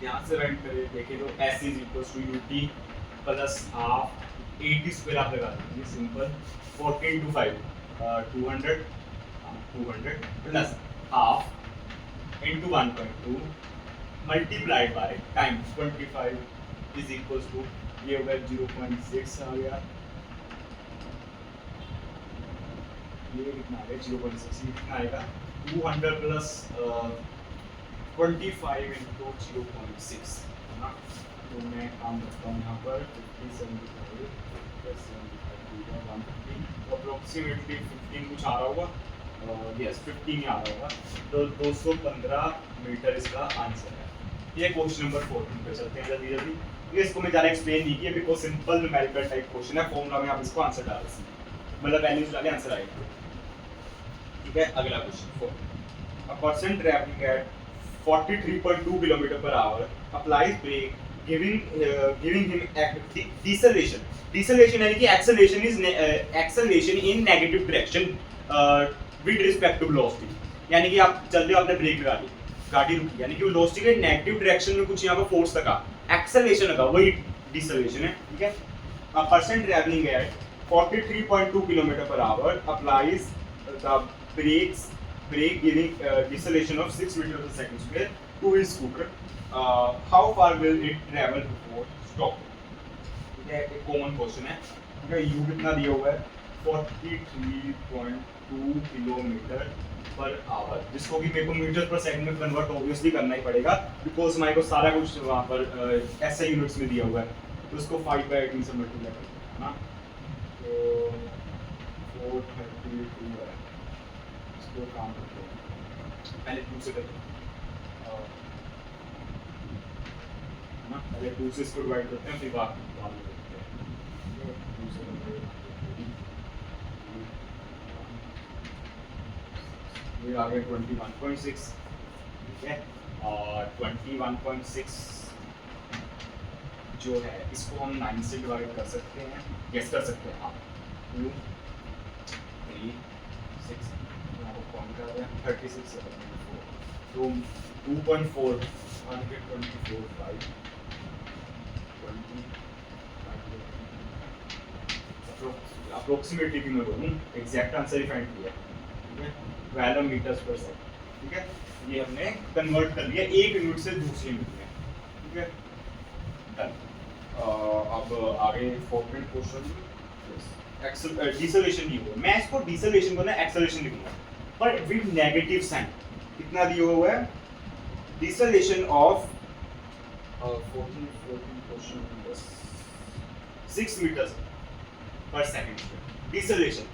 यहाँ से फाइंड करें, देखें तो s is equals to ut plus half 80 square आप लगा दीजिए, simple 14 to 5 200 plus half into 1.2 multiplied by time 25 is equals to, ये होगा 0.6 आ गया, ये कितना आ गया 0.6, ये कितना आएगा 200 प्लस 25 इंटू 0.6 है ना, तो मैं काम करता हूँ यहाँ पर 50 75 प्लस 75 150 अप्रोक्सीमेटली 15 कुछ आ रहा होगा, यस 15 आ रहा होगा, तो 215 मीटर इसका आंसर है। ये क्वेश्चन नंबर 14 पे चलते हैं जल्दी जल्दी, ये इसको मैं ज़्यादा एक्सप्लेन नहीं किया because simple numerical type question है, फॉर्मूला में आप इसको आंसर डाल सकते हैं, मतलब वैल्यूज डालें आंसर आएगा, ठीक है। अगला question 4, a person traveling at 43.2 kilometre per hour applies brake giving him deceleration, deceleration यानी कि acceleration in negative direction with respect to velocity, यानी कि आप चलते हो आपने ब्रेक लगा दी, गाड़ी रुकी, यानी कि वेलोसिटी के नेगेटिव डायरेक्शन में कुछ यहाँ पर फोर्स लगा, एक्सेलरेशन लगा, वही डिसेलेरेशन है, ठीक है। a person traveling at 43.2 kilometre per hour applies the brake giving deceleration of 6 meters per second square to his scooter, how far will it travel before stop, ठीक है, एक कॉमन क्वेश्चन है, ठीक है। u कितना दिया हुआ है 43.2 किलोमीटर पर आवर, जिसको कि मेरे को मीटर पर सेकंड में कन्वर्ट ऑब्वियसली करना ही पड़ेगा बिकॉज मेरे को सारा कुछ वहाँ पर ऐसे यूनिट्स में दिया हुआ है, तो उसको 5/18 से मल्टीप्लाई करना है ना, तो 432 है, इसको काम करते हैं, पहले 2 से करते हैं ना, पहले 2 से इसको डिवाइड करते हैं, फिर बाद में करते हैं, 2 से करते हैं, ये आ गया 21.6, ठीक है, और 21.6 जो है इसको हम 9 से डिवाइड कर सकते हैं, गेस कर सकते हैं आप, 2 3 6 यहाँ पर कौन कर रहे हैं 36 से 4, तो 2.4 124 5 20 अप्रोक्सीमेटली भी मैं बोलूँ, एग्जैक्ट आंसर ही फाइंड किया, ठीक है, 12 मीटर्स पर सेकंड, ठीक है, ये हमने कन्वर्ट कर लिया एक यूनिट से दूसरी यूनिट में, ठीक है, डन। अब आगे फॉरवर्ड क्वेश्चन डिसलेशन नहीं हुआ, मैं इसको डिसलेशन को ना एक्सेलरेशन लिखूंगा पर विद नेगेटिव साइन। कितना दिया हुआ है डिसलेशन of 14 question 6 metre per second डिसलेशन,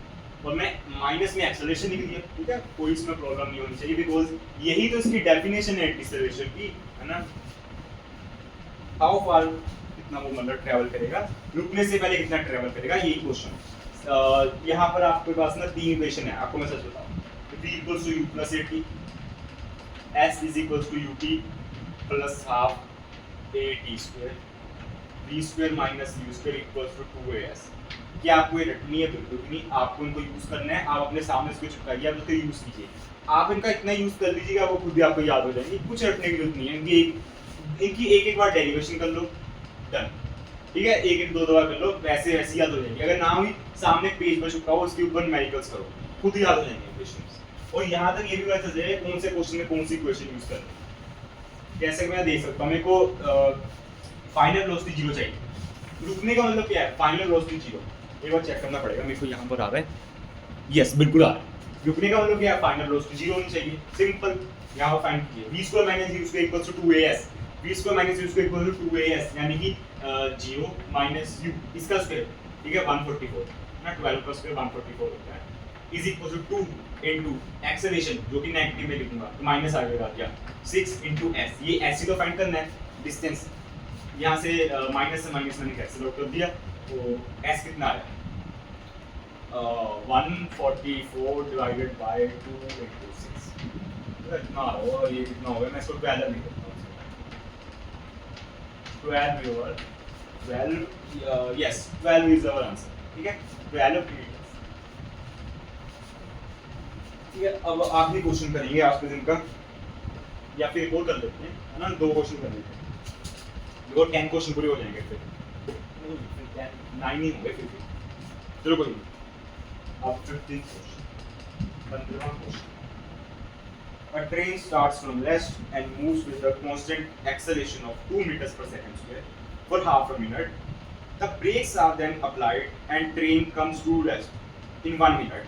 और मैं माइनस में एक्सेलरेशन लिख दिया, ठीक है, कोई इसमें प्रॉब्लम नहीं होनी चाहिए बिकॉज यही तो इसकी डेफिनेशन है डिसलेशन की, है ना। हाउ फार कितना वो मतलब ट्रैवल करेगा, रुकने से पहले कितना ट्रैवल करेगा, यही क्वेश्चन। यहाँ पर आपके पास ना 3 इक्वेशन है, आपको मैं सच बताऊं, v equals to u plus at, s is equals to ut plus half at square, v square minus u square equals to 2as। क्या आपको ये रटनी है? बिल्कुल भी नहीं, आपको इनको यूज करना है, आप अपने सामने इसको चिपकाइए, आप इसको यूज कीजिए, आप इनका इतना यूज कर लीजिएगा वो खुद भी आपको याद हो जाएंगे, कुछ रटने की जरूरत नहीं है। इनकी एक एक बार डेरिवेशन कर लो, डन, ठीक है, एक एक दो बार कर लो, वैसे वैसे याद हो जाएंगे। अगर ना हुई सामने पेज पर चिपकाओ, उसके ऊपर न्यूमेरिकल्स करो, खुद ही याद हो जाएंगे इक्वेशंस। और यहाँ तक ये भी पता चल जाए कौन से क्वेश्चन में कौन सी इक्वेशन यूज करनी है। जैसे मैं देख सकता हूँ, मेरे को फाइनल वेलोसिटी 0 चाहिए, रुकने का मतलब क्या है, फाइनल वेलोसिटी 0, एक बार चेक करना पड़ेगा मेरे को, यहाँ पर आ रहा है, यस बिल्कुल आ रहा है। रुकने का मतलब क्या है, फाइनल वेलोसिटी 0 होनी चाहिए, सिंपल। यहाँ पर फाइंड कीजिए, v square minus u square equals to 2as, v square minus u square equals to 2as, यानी कि 0 माइनस u इसका स्क्वायर, ठीक है, 144 ना, 12 का स्क्वायर 144 होता है, is equals to 2 into acceleration जो कि नेगेटिव में लिखूंगा तो माइनस आ जाएगा, क्या 6 इनटू s, ये s ही तो फाइंड करना है, डिस्टेंस यहाँ से माइनस से माइनस मैंने कैंसिल आउट कर दिया, तो s कितना आया 144 डिवाइडेड बाय 2 इनटू 6, इतना आ रहा होगा, ये कितना होगा, मैं इसको 12 लिख देता हूँ, 12 over 12, yes 12 is our answer, ठीक है, 12 मीटर, ठीक है। अब आखिरी क्वेश्चन करेंगे आज के दिन का, या फिर एक और कर लेते हैं, है ना, 2 क्वेश्चन कर लेते हैं, देखो 10 क्वेश्चन पूरे हो जाएंगे, फिर 9 ही होंगे फिर भी, चलो कोई नहीं। अब 15th question, 15वां question, a train starts from rest and moves with a constant acceleration of 2 meters per second square for half a minute. The brakes are then applied and train comes to rest in 1 minute.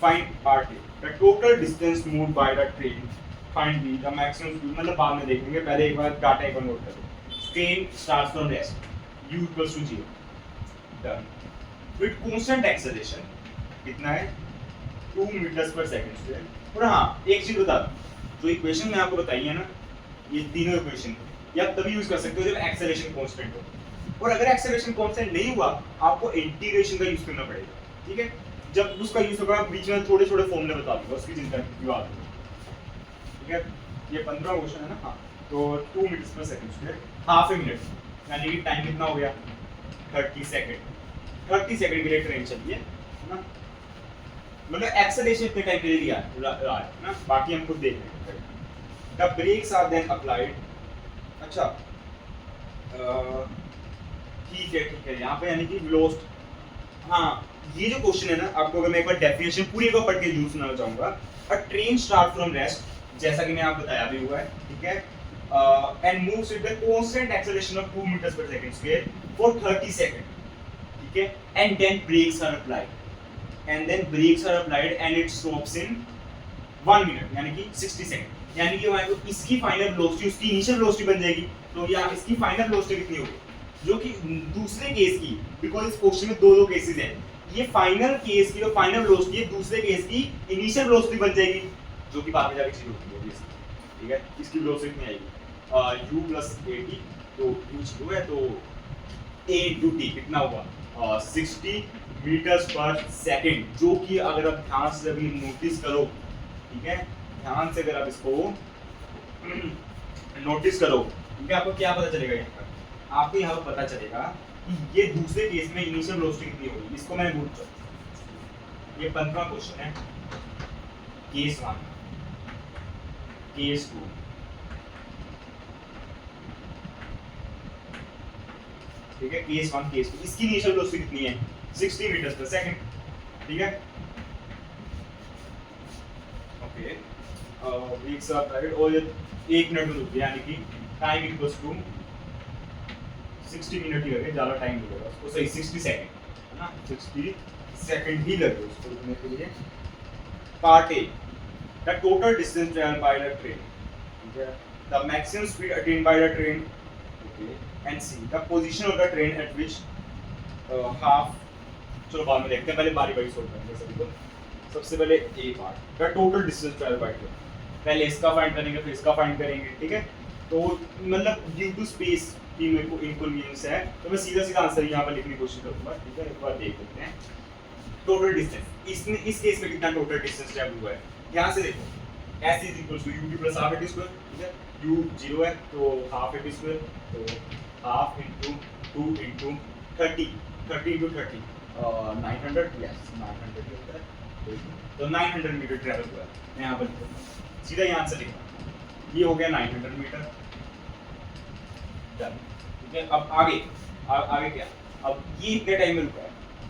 Find RT, the total distance moved by the train. Find B, the maximum speed, मतलब बाद में देखेंगे, पहले एक बार data एक बार note करो। Train starts from rest, u equals to 0, done. With constant acceleration कितना है 2 मीटर्स पर सेकंड स्क्वायर। और हाँ एक चीज बता दूं, जो इक्वेशन मैं आपको बताई है ना, ये तीनों इक्वेशन या तभी यूज कर सकते हो जब एक्सेलरेशन कांस्टेंट हो, और अगर एक्सेलरेशन कांस्टेंट नहीं हुआ आपको इंटीग्रेशन का यूज करना पड़ेगा, ठीक है। जब उसका यूज होगा बीच में थोड़े थोड़े फॉर्मूले बता दूंगा, उसकी चिंता क्यों आ रही है, ठीक है। ये 15वां क्वेश्चन है ना, हाँ, तो 2 metres per second square half a minute, यानी कि टाइम कितना हो गया 30 सेकंड, 30 सेकंड के लिए ट्रेन चलिए, है ना, मतलब एक्सेलरेशन इतने टाइम के लिए दिया है ना, बाकी हम खुद देख लेंगे। The brakes are then applied, अच्छा ठीक है, यहाँ पे यानी कि लोस्ट, हाँ ये जो क्वेश्चन है ना, आपको अगर मैं एक बार डेफिनेशन पूरी एक बार पढ़ के जरूर सुनाना चाहूंगा। अ ट्रेन स्टार्ट फ्रॉम रेस्ट, जैसा कि मैं आपको बताया भी हुआ है, ठीक है, and moves with the constant acceleration of 2 metres per second square for 30 second, ठीक है, and then brakes are applied, and then brakes are applied and it stops in 1 minute, यानी कि 60 सेकंड, यानी कि हमारे को इसकी फाइनल वेलोसिटी उसकी इनिशियल वेलोसिटी बन जाएगी, तो या इसकी फाइनल वेलोसिटी कितनी होगी, जो कि दूसरे केस की, बिकॉज़ इस क्वेश्चन में दो केसेस हैं, ये फाइनल केस की जो फाइनल वेलोसिटी है दूसरे केस की इनिशियल वेलोसिटी बन जाएगी, जो कि बाद में जाके 0 होगी, ठीक है। इसकी वेलोसिटी कितनी आएगी u + at, तो u 0 है तो a * t कितना होगा 60 मीटर्स पर सेकंड, जो कि अगर आप ध्यान से अभी नोटिस करो, ठीक है, ध्यान से अगर आप इसको नोटिस करो, ठीक है, आपको क्या पता चलेगा, यहाँ पर आपको यहाँ पर पता चलेगा कि ये दूसरे केस में इनिशियल वेलोसिटी कितनी होगी, इसको मैं भूल चुका। ये 15वां क्वेश्चन है, केस 1, केस 2, ठीक है, केस 1 केस 2, इसकी इनिशियल वेलोसिटी कितनी है 60 मीटर्स पर सेकंड, ठीक है, ओके। एक साथ राइट, और 1 मिनट में रुक गया, यानी कि टाइम इक्वल्स टू 60 मिनट ही लगे, ज़्यादा टाइम नहीं लगेगा उसको, सही 60 सेकंड है ना, 60 सेकंड ही लगे उसको रुकने के लिए। Part A, the total distance travel bye the train, ठीक है, the maximum speed attained by the train, okay, and see the position of the train eight which half, चलो बाद में देखते हैं, पहले बारी बारी सोल्व करेंगे सभी को। सबसे पहले A part, the total distance travel by train, पहले इसका फाइंड करेंगे फिर इसका फाइंड करेंगे, ठीक है। तो मतलब ड्यू टू स्पेस की मेरे को इनकन्वीनियंस है, तो मैं सीधा सीधा आंसर यहाँ पर लिखने की कोशिश करूंगा, ठीक है। एक बार देख लेते हैं टोटल डिस्टेंस, इसमें इस केस में कितना टोटल डिस्टेंस ट्रैवल हुआ है। यहाँ से देखो s is equal to ut plus half A T square, ठीक है, u 0 है तो हाफ एटी स्क्वायर, तो half into 2 into 30, 30 into 30 900, yes 900 होता है, तो 900 मीटर ट्रैवल हुआ है। मैं यहाँ पर सीधा यहाँ आंसर लिखा, ये हो गया 900 मीटर, ठीक है। अब आगे आगे क्या, अब ये इतने टाइम में रुका है,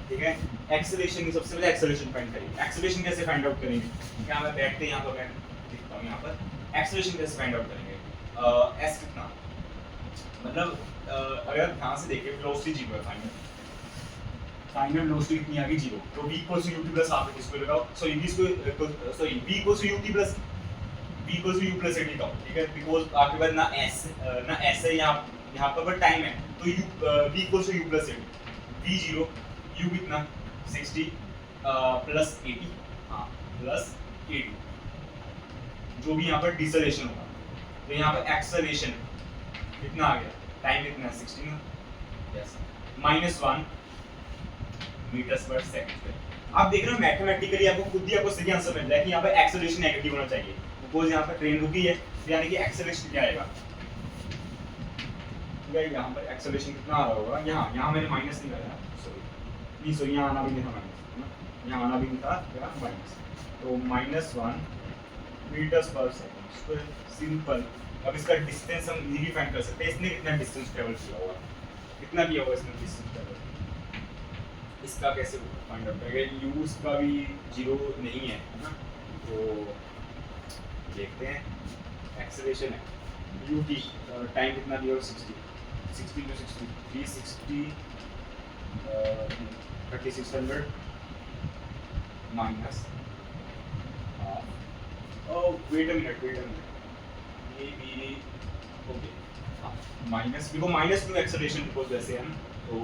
ठीक है। एक्सेलरेशन की सबसे पहले एक्सेलरेशन फाइंड करेंगे। एक्सेलरेशन कैसे फाइंड आउट करेंगे, क्या मैं बैठते हैं यहाँ पर, मैं लिखता हूँ यहाँ पर एक्सेलरेशन कैसे फाइंड आउट करेंगे। एस कितना, मतलब अगर ध्यान से देखिए वेलोसिटी जीरो है, फाइनल वेलोसिटी कितनी आ गई, जीरो, तो v equals to ut plus half इसको लगाओ, sorry v equals to ut plus v equals to u plus at लिखाओ, ठीक है, बिकॉज़ आपके पास ना s है यहाँ पर टाइम है, तो u v equals to u plus at, v 0, u कितना 60 प्लस 80, हाँ प्लस 80, जो भी यहाँ पर डिसेलेरेशन होगा, तो यहाँ पर एक्सेलरेशन कितना आ गया, टाइम कितना 60 ना, यस, -1 मीटर्स पर सेकंड। आप देख रहे हो मैथमेटिकली आपको खुद ही आपको सही आंसर मिल रहा है कि यहाँ पर एक्सेलरेशन नेगेटिव होना चाहिए, बिकॉज़ यहाँ पर ट्रेन रुकी है, तो यानी कि एक्सेलरेशन क्या आएगा, यहाँ पर एक्सेलरेशन कितना आ रहा होगा, यहाँ मैंने माइनस नहीं लगाया, सॉरी यहाँ आना भी नहीं था माइनस, यहाँ आना भी नहीं था क्या माइनस, तो -1 मीटर्स पर सेकंड, सिंपल। अब इसका डिस्टेंस हम इजीली फाइंड कर सकते हैं, इसने कितना डिस्टेंस ट्रैवल किया होगा, कितना किया होगा इसने डिस्टेंस ट्रैवल, इसका कैसे फाइंड आउट करेंगे, u इसका भी 0 नहीं है ना, तो देखते हैं एक्सेलरेशन है ut, टाइम कितना दिया, 60 to 60 360 3600 minus, wait a minute, ये भी ओके, हाँ माइनस, देखो -2 एक्सेलरेशन, बिकॉज वैसे हम तो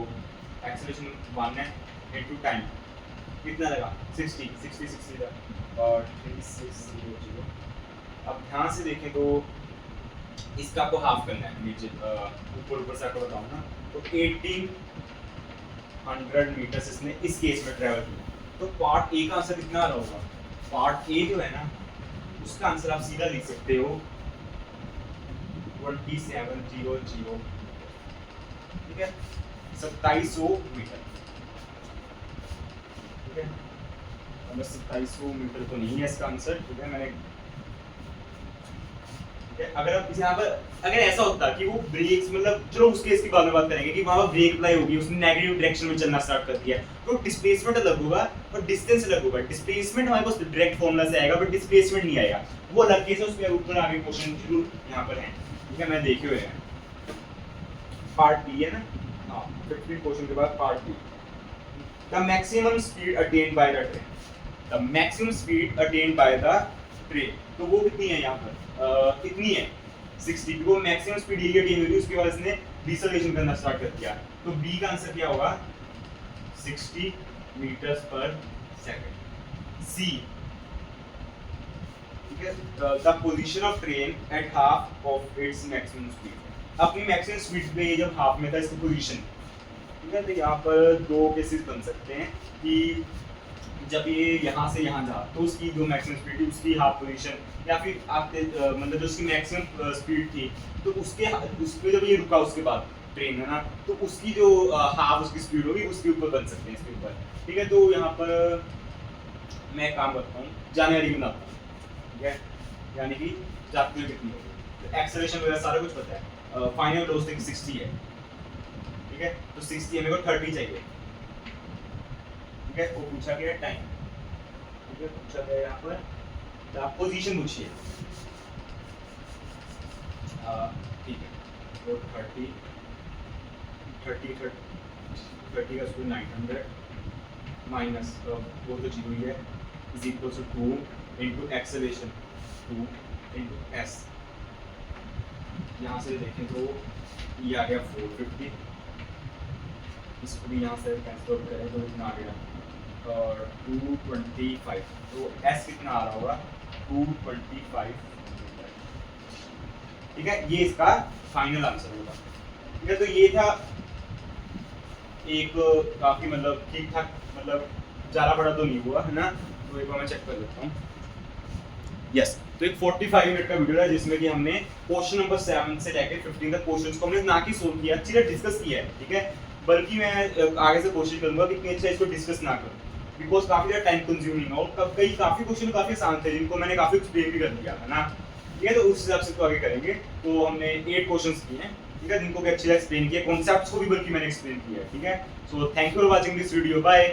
एक्सेलरेशन 1 है इनटू टाइम कितना लगा 60 था और 3600। अब ध्यान से देखें तो इसका आपको हाफ करना है, नीचे ऊपर से आपको बताऊं ना, तो 1800 मीटर्स इसने इस केस में ट्रैवल किया, तो पार्ट ए का आंसर कितना आ रहा होगा, पार्ट ए जो है ना उसका आंसर आप सीधा लिख सकते हो 2700, ठीक है, 2700 मीटर, ठीक है, अब 2700 मीटर तो नहीं है इसका आंसर, ठीक है, मैंने, अगर आप यहाँ पर अगर ऐसा होता कि वो ब्रेक्स, मतलब चलो उस केस की बाद में बात करेंगे कि वहाँ पर ब्रेक अप्लाई होगी, उसने नेगेटिव डायरेक्शन में चलना स्टार्ट कर दिया, तो डिस्प्लेसमेंट अलग होगा और डिस्टेंस अलग होगा। डिस्प्लेसमेंट हमारे पास डायरेक्ट फॉर्मूला से आएगा, बट डिस्प्लेसमेंट नहीं आएगा, वो अलग केस है, उसमें ऊपर आगे क्वेश्चन जरूर यहाँ पर है, ठीक है, मैं देखे हुए हैं। पार्ट बी है ना, हाँ 15 क्वेश्चन के बाद part B, the maximum speed attained by the train, the maximum speed attained by the train, तो वो कितनी है यहाँ पर, कितनी है 60, वो मैक्सिमम स्पीड ये अटेन हुई, उसके बाद इसने डिसेलेरेशन करना स्टार्ट कर दिया, तो बी का आंसर क्या होगा 60 मीटर्स पर सेकंड। सी, ठीक है, the position of train at half of its maximum speed, अपनी मैक्सिमम स्पीड पे जब हाफ में था इसकी पोजीशन, ठीक है, तो यहाँ पर दो केसेस बन सकते हैं कि जब ये यहाँ से यहाँ जा तो उसकी जो मैक्सिमम स्पीड थी उसकी हाफ पोजीशन, या फिर आप मतलब जो उसकी मैक्सिमम स्पीड थी तो उसके जब ये रुका उसके बाद ट्रेन है ना, तो उसकी जो हाफ उसकी स्पीड होगी उसके ऊपर बन सकते हैं, इसके ऊपर, ठीक है। तो यहाँ पर मैं काम करता हूँ, जाने वाली बनाता हूँ, ठीक है, यानी कि जाती हुई कितनी होगी, तो एक्सेलरेशन वगैरह सारा कुछ पता है, फाइनल वेलोसिटी 60 है, ठीक है, तो 60 है, मेरे को 30 चाहिए, ठीक है, वो पूछा गया टाइम, ठीक है, पूछा गया यहाँ पर आप पोजीशन पूछिए, ठीक है, वो 30 30 का स्क्वायर 900 माइनस वो तो जीरो ही है is equal to 2 into acceleration 2 into S. यहाँ से देखें तो ये आ गया 450, इसको भी यहाँ से कैंसिल आउट करें तो इतना आ गया और 225, तो एस कितना आ रहा होगा 225, ठीक है। ये इसका फाइनल आंसर होगा, ठीक है। तो ये था एक काफी मतलब ठीक ठाक, मतलब ज़्यादा बड़ा तो नहीं हुआ है ना, तो एक बार मैं चेक कर लेता हूँ। यस, तो एक 45 मिनट का वीडियो है जिसमें कि हमने क्वेश्चन नंबर 7 से लेकर 15 तक क्वेश्चंस को हमने ना कि सोल्व किया, अच्छी तरह डिस्कस किया है, ठीक है। बल्कि मैं आगे से कोशिश करूंगा कि इतनी अच्छा इसको डिस्कस ना करूं, बिकॉज काफी ज़्यादा टाइम कंज्यूमिंग है और कई काफी क्वेश्चन काफी आसान थे जिनको मैंने काफी एक्सप्लेन भी कर दिया है ना, ठीक है। तो उस हिसाब से इसको आगे करेंगे। तो हमने 8 क्वेश्चंस किए हैं, ठीक है, जिनको भी अच्छे से एक्सप्लेन किया, कॉन्सेप्ट्स को भी बल्कि मैंने एक्सप्लेन किया है, ठीक है। So thank you for watching this video, bye.